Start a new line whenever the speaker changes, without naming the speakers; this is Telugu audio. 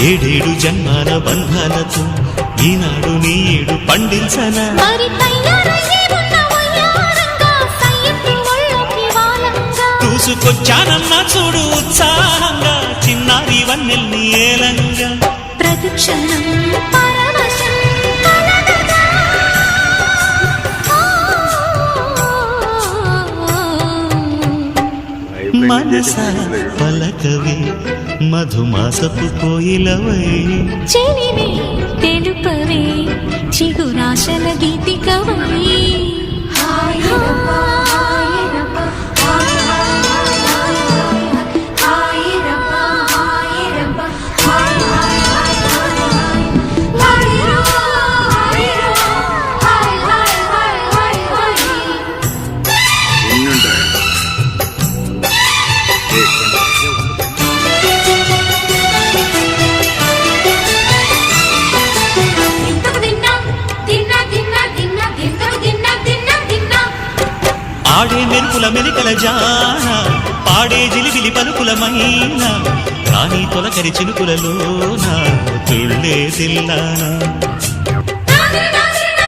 ఏడేడు జన్మాల బంధాలతో ఈనాడు నీ ఏడు పండించనా చూసుకొచ్చానన్నా చూడు ఉత్సాహంగా చిన్నారి వన్నెల్ని ఏలంగా
ప్రతిక్షణం
మనస పలకవే మధుమాసపు కోయిలవై
చెలివే తెలుపవే చిగురాశల గీతికవై
ఆడే మెరుపుల మెలికల జాన పాడే జిలిబిలి పలుకులమైన రాణి తొలకరి చినుకులలోన తుళ్ళే తిల్లానా